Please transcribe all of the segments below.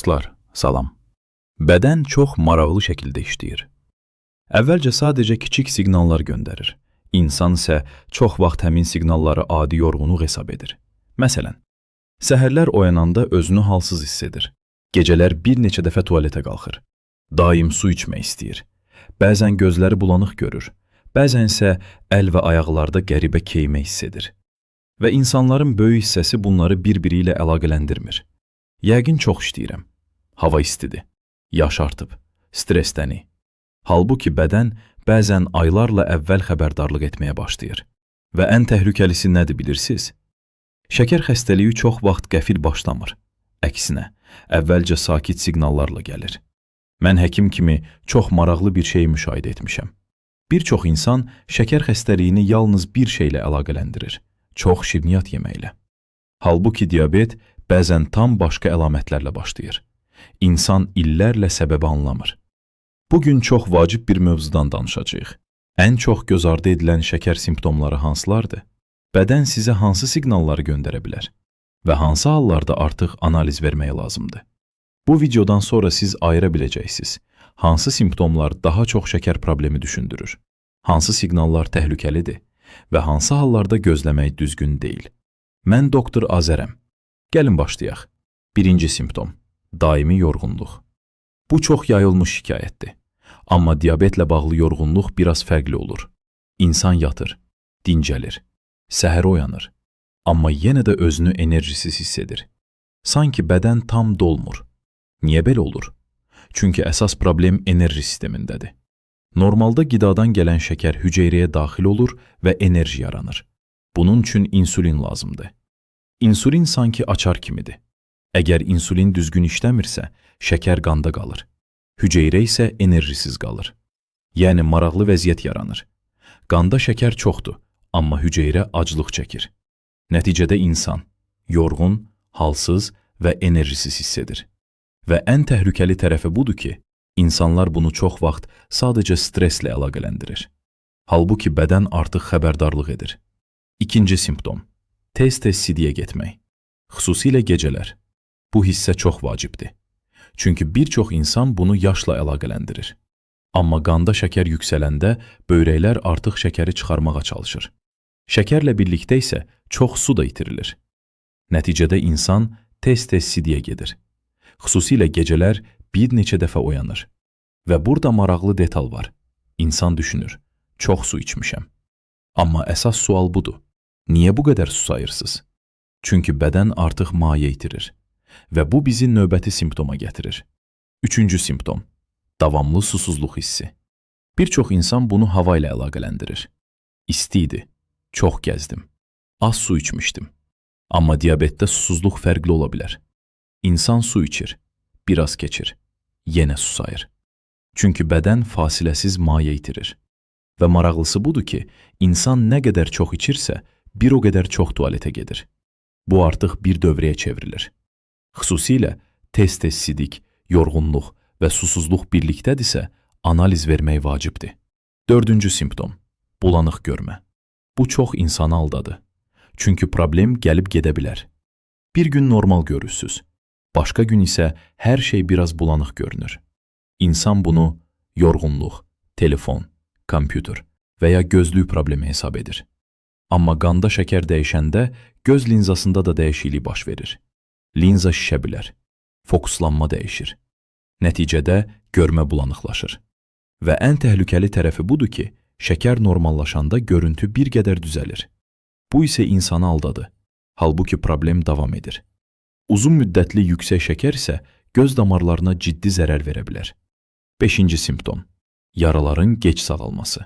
Dostlar, salam. Bədən çox maraqlı şəkildə işləyir. Əvvəlcə sadəcə kiçik siqnallar göndərir. İnsan isə çox vaxt həmin siqnalları adi yorğunluq hesab edir. Məsələn, səhərlər oyananda özünü halsız hiss edir. Gecələr bir neçə dəfə tualetə qalxır. Daim su içmək istəyir. Bəzən gözləri bulanıq görür. Bəzən isə əl və ayaqlarda qəribə keymə hiss edir. Və insanların böyük hissəsi bunları bir-biri ilə əlaqələndirmir. Yəqin çox işləyirəm. Hava istidir. Yaş artıb. Stressdəni. Halbuki bədən bəzən aylarla əvvəl xəbərdarlıq etməyə başlayır. Və ən təhlükəlisi nədir bilirsiniz? Şəkər xəstəliyi çox vaxt qəfil başlamır. Əksinə, əvvəlcə sakit siqnallarla gəlir. Mən həkim kimi çox maraqlı bir şeyi müşahidə etmişəm. Bir çox insan şəkər xəstəliyini yalnız bir şeylə əlaqələndirir. Çox şirniyyat yeməklə. Halbuki diabet bəzən tam başqa əlamətlərlə başlayır. İnsan illərlə səbəbi anlamır. Bugün çox vacib bir mövzudan danışacağıq. Ən çox göz ardı edilən şəkər simptomları hansılardır? Bədən sizə hansı siqnalları göndərə bilər? Və hansı hallarda artıq analiz vermək lazımdır? Bu videodan sonra siz ayıra biləcəksiniz. Hansı simptomlar daha çox şəkər problemi düşündürür? Hansı siqnallar təhlükəlidir? Və hansı hallarda gözləmək düzgün deyil? Mən doktor Azərəm. Gəlin başlayaq. Birinci simptom. Daimi yorğunluq. Bu çox yayılmış şikayətdir. Amma diabetlə bağlı yorğunluq biraz fərqli olur. İnsan yatır, dincəlir, səhər oyanır. Amma yenə də özünü enerjisiz hiss edir. Sanki bədən tam dolmur. Niyə belə olur? Çünki əsas problem enerji sistemindədir. Normalda qidadan gələn şəkər hüceyrəyə daxil olur və enerji yaranır. Bunun üçün insulin lazımdır. İnsulin sanki açar kimidir. Əgər insulin düzgün işləmirsə, şəkər qanda qalır. Hüceyrə isə enerjisiz qalır. Yəni maraqlı vəziyyət yaranır. Qanda şəkər çoxdur, amma hüceyrə aclıq çəkir. Nəticədə insan yorğun, halsız və enerjisiz hiss edir. Və ən təhlükəli tərəfi budur ki, insanlar bunu çox vaxt sadəcə stresslə əlaqələndirir. Halbuki bədən artıq xəbərdarlıq edir. İkinci simptom. Tez-tez sidiyə getmək. Xüsusilə gecələr. Bu hissə çox vacibdir. Çünki bir çox insan bunu yaşla əlaqələndirir. Amma qanda şəkər yüksələndə böyrəklər artıq şəkəri çıxarmağa çalışır. Şəkərlə birlikdə isə çox su da itirilir. Nəticədə insan tez-tez sidiyə gedir. Xüsusilə gecələr bir neçə dəfə oyanır. Və burada maraqlı detal var. İnsan düşünür, çox su içmişəm. Amma əsas sual budur. Niyə bu qədər su sayırsınız? Çünki bədən artıq maye itirir. Və bu bizi növbəti simptoma gətirir. Üçüncü simptom. Davamlı susuzluq hissi. Bir çox insan bunu hava ilə əlaqələndirir. İsti idi, çox gəzdim, az su içmişdim. Amma diabetdə susuzluq fərqli ola bilər. İnsan su içir, biraz keçir, yenə su sayır. Çünki bədən fasiləsiz maye itirir. Və maraqlısı budur ki, insan nə qədər çox içirsə, bir o qədər çox tualetə gedir. Bu artıq bir dövrəyə çevrilir. Xüsusilə tez-tez sidik, yorğunluq və susuzluq birlikdədirsə, analiz vermək vacibdir. Dördüncü simptom. Bulanıq görmə. Bu çox insanı aldadır. Çünki problem gəlib gedə bilər. Bir gün normal görürsünüz. Başqa gün isə hər şey biraz bulanıq görünür. İnsan bunu yorğunluq, telefon, kompüter və ya gözlük problemi hesab edir. Amma qanda şəkər dəyişəndə göz linzasında da dəyişiklik baş verir. Linza şişə bilər. Fokuslanma dəyişir. Nəticədə görmə bulanıqlaşır. Və ən təhlükəli tərəfi budur ki, şəkər normallaşanda görüntü bir qədər düzəlir. Bu isə insanı aldadır. Halbuki problem davam edir. Uzun müddətli yüksək şəkər isə göz damarlarına ciddi zərər verə bilər. Beşinci simptom. Yaraların geç sağalması.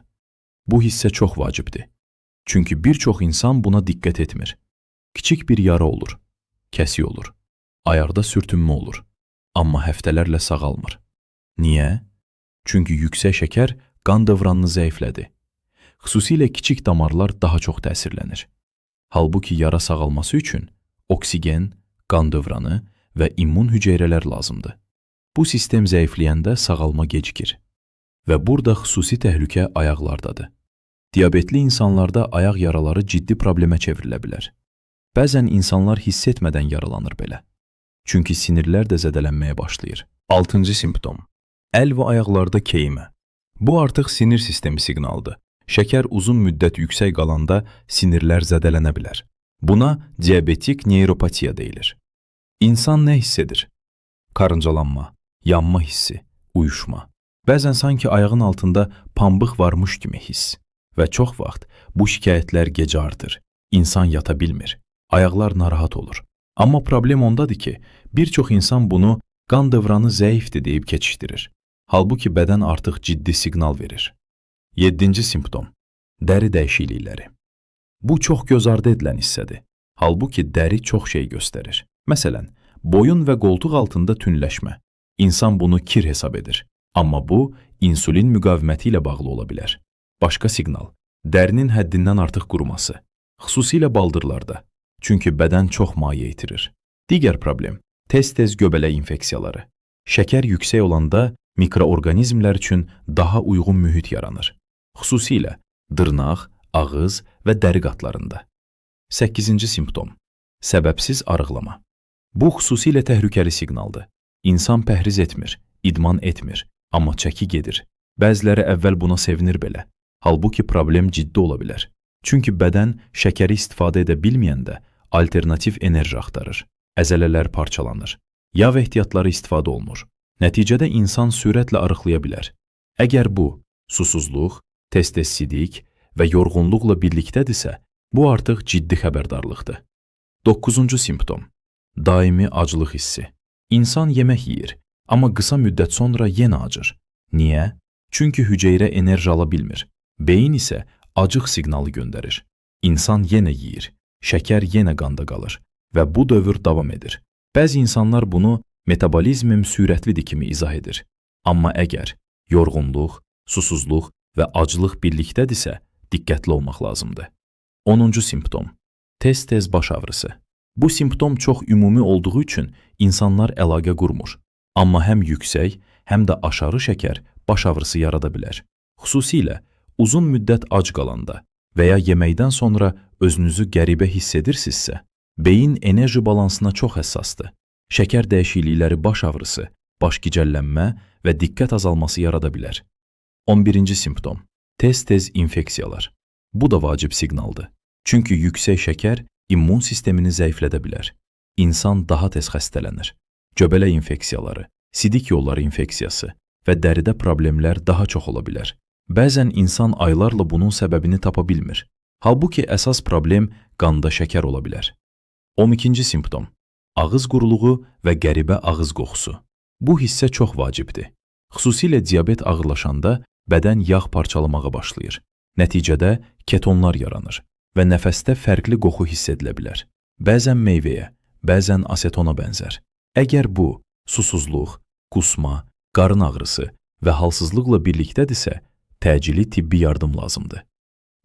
Bu hissə çox vacibdir. Çünki bir çox insan buna diqqət etmir. Kiçik bir yara olur, kəsik olur, ayaqda sürtünmə olur, amma həftələrlə sağalmır. Niyə? Çünki yüksək şəkər qan dövranını zəiflədi. Xüsusilə kiçik damarlar daha çox təsirlənir. Halbuki yara sağalması üçün oksigen, qan dövranı və immun hüceyrələr lazımdır. Bu sistem zəifləyəndə sağalma gecikir. Və burada xüsusi təhlükə ayaqlardadır. Diabetli insanlarda ayaq yaraları ciddi problemə çevrilə bilər. Bəzən insanlar hiss etmədən yaralanır belə. Çünki sinirlər də zədələnməyə başlayır. 6-cı simptom. Əl və ayaqlarda keymə. Bu artıq sinir sistemi siqnalıdır. Şəkər uzun müddət yüksək qalanda sinirlər zədələnə bilər. Buna diabetik neyropatiya deyilir. İnsan nə hiss edir? Karıncalanma, yanma hissi, uyuşma. Bəzən sanki ayağın altında pambıq varmış kimi hiss. Və çox vaxt bu şikayətlər gecə artır. İnsan yata bilmir. Ayaqlar narahat olur. Amma problem ondadır ki, bir çox insan bunu qan dövranı zəifdir deyib keçişdirir. Halbuki bədən artıq ciddi siqnal verir. 7-ci simptom. Dəri dəyişiklikləri. Bu çox göz ardı edilən hissədir. Halbuki dəri çox şey göstərir. Məsələn, boyun və qoltuq altında tünləşmə. İnsan bunu kir hesab edir. Amma bu, insulin müqaviməti ilə bağlı ola bilər. Başqa siqnal. Dərinin həddindən artıq quruması. Xüsusilə baldırlarda. Çünki bədən çox maye itirir. Digər problem. Tez-tez göbələk infeksiyaları. Şəkər yüksək olanda mikroorqanizmlər üçün daha uyğun mühit yaranır. Xüsusilə dırnaq, ağız və dəri qatlarında. 8-ci simptom. Səbəbsiz arıqlama. Bu xüsusilə təhlükəli siqnaldır. İnsan pəhriz etmir, idman etmir, amma çəki gedir. Bəziləri əvvəl buna sevinir belə. Halbuki problem ciddi ola bilər. Çünki bədən şəkəri istifadə edə bilməyəndə alternativ enerji axtarır. Əzələlər parçalanır. Yağ ehtiyatları istifadə olunur. Nəticədə insan sürətlə arıqlaya bilər. Əgər bu, susuzluq, tez-tez sidik və yorğunluqla birlikdədirsə, bu artıq ciddi xəbərdarlıqdır. 9-cu simptom. Daimi aclıq hissi. İnsan yemək yeyir, amma qısa müddət sonra yenə acır. Niyə? Çünki hüceyrə enerji ala bilmir. Beyin isə acıq siqnalı göndərir. İnsan yenə yeyir, şəkər yenə qanda qalır və bu dövr davam edir. Bəzi insanlar bunu metabolizmim sürətlidir kimi izah edir. Amma əgər yorğunluq, susuzluq və aclıq birlikdədirsə, diqqətli olmaq lazımdır. 10-cu simptom. Tez-tez baş ağrısı. Bu simptom çox ümumi olduğu üçün insanlar əlaqə qurmur. Amma həm yüksək, həm də aşağı şəkər baş ağrısı yarada bilər. Xüsusilə uzun müddət ac qalanda və ya yeməkdən sonra özünüzü qəribə hiss edirsinizsə, beyin enerji balansına çox həssasdır. Şəkər dəyişiklikləri baş ağrısı, baş gicəllənmə və diqqət azalması yarada bilər. 11-ci simptom. Tez-tez infeksiyalar. Bu da vacib siqnaldır. Çünki yüksək şəkər immun sistemini zəiflədə bilər. İnsan daha tez xəstələnir. Göbələk infeksiyaları, sidik yolları infeksiyası və dəridə problemlər daha çox ola bilər. Bəzən insan aylarla bunun səbəbini tapa bilmir. Halbuki əsas problem qanda şəkər ola bilər. 12-ci simptom. Ağız quruluğu və qəribə ağız qoxusu. Bu hissə çox vacibdir. Xüsusilə diabet ağırlaşanda bədən yağ parçalamağa başlayır. Nəticədə ketonlar yaranır və nəfəsdə fərqli qoxu hiss edilə bilər. Bəzən meyvəyə, bəzən asetona bənzər. Əgər bu, susuzluq, qusma, qarın ağrısı və halsızlıqla birlikdədirsə, təcili tibbi yardım lazımdır.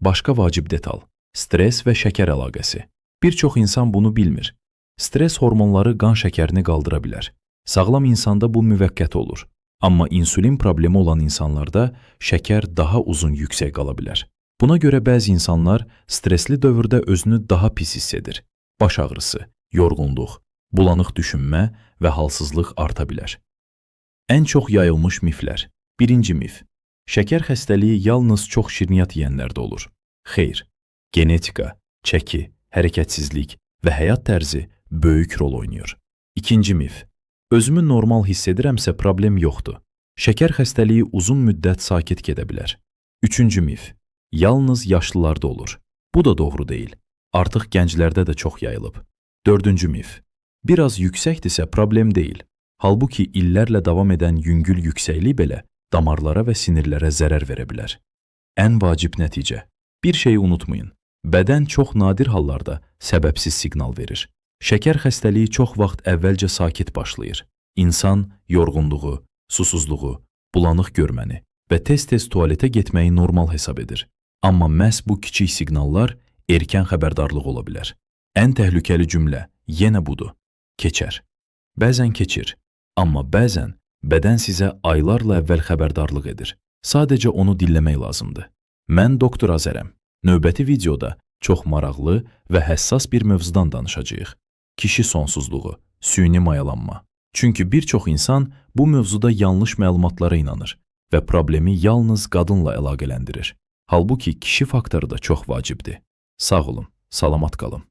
Başqa vacib detal. Stress və şəkər əlaqəsi. Bir çox insan bunu bilmir. Stress hormonları qan şəkərini qaldıra bilər. Sağlam insanda bu müvəqqəti olur. Amma insulin problemi olan insanlarda şəkər daha uzun yüksək qala bilər. Buna görə bəzi insanlar stresli dövrdə özünü daha pis hiss edir. Baş ağrısı, yorğunluq, bulanıq düşünmə və halsızlıq arta bilər. Ən çox yayılmış miflər. 1-ci mif. Şəkər xəstəliyi yalnız çox şirniyyat yeyənlərdə olur. Xeyr. Genetika, çəki, hərəkətsizlik və həyat tərzi böyük rol oynayır. 2-ci mif. Özümü normal hiss edirəmsə problem yoxdur. Şəkər xəstəliyi uzun müddət sakit gedə bilər. 3-cü mif. Yalnız yaşlılarda olur. Bu da doğru deyil. Artıq gənclərdə də çox yayılıb. 4-cü mif. Biraz yüksəkdirsə problem deyil. Halbuki illərlə davam edən yüngül yüksəklik belə damarlara və sinirlərə zərər verə bilər. Ən vacib nəticə. Bir şeyi unutmayın. Bədən çox nadir hallarda səbəbsiz siqnal verir. Şəkər xəstəliyi çox vaxt əvvəlcə sakit başlayır. İnsan yorğunluğu, susuzluğu, bulanıq görməni və tez-tez tualetə getməyi normal hesab edir. Amma məhz bu kiçik siqnallar erkən xəbərdarlıq ola bilər. Ən təhlükəli cümlə yenə budur. Keçər. Bəzən keçir, amma bəzən bədən sizə aylarla əvvəl xəbərdarlıq edir. Sadəcə onu dinləmək lazımdır. Mən Doktor Azərəm. Növbəti videoda çox maraqlı və həssas bir mövzudan danışacağıq. Kişi sonsuzluğu. Süni mayalanma. Çünki bir çox insan bu mövzuda yanlış məlumatlara inanır və problemi yalnız qadınla əlaqələndirir. Halbuki kişi faktoru da çox vacibdir. Sağ olun, salamat qalın.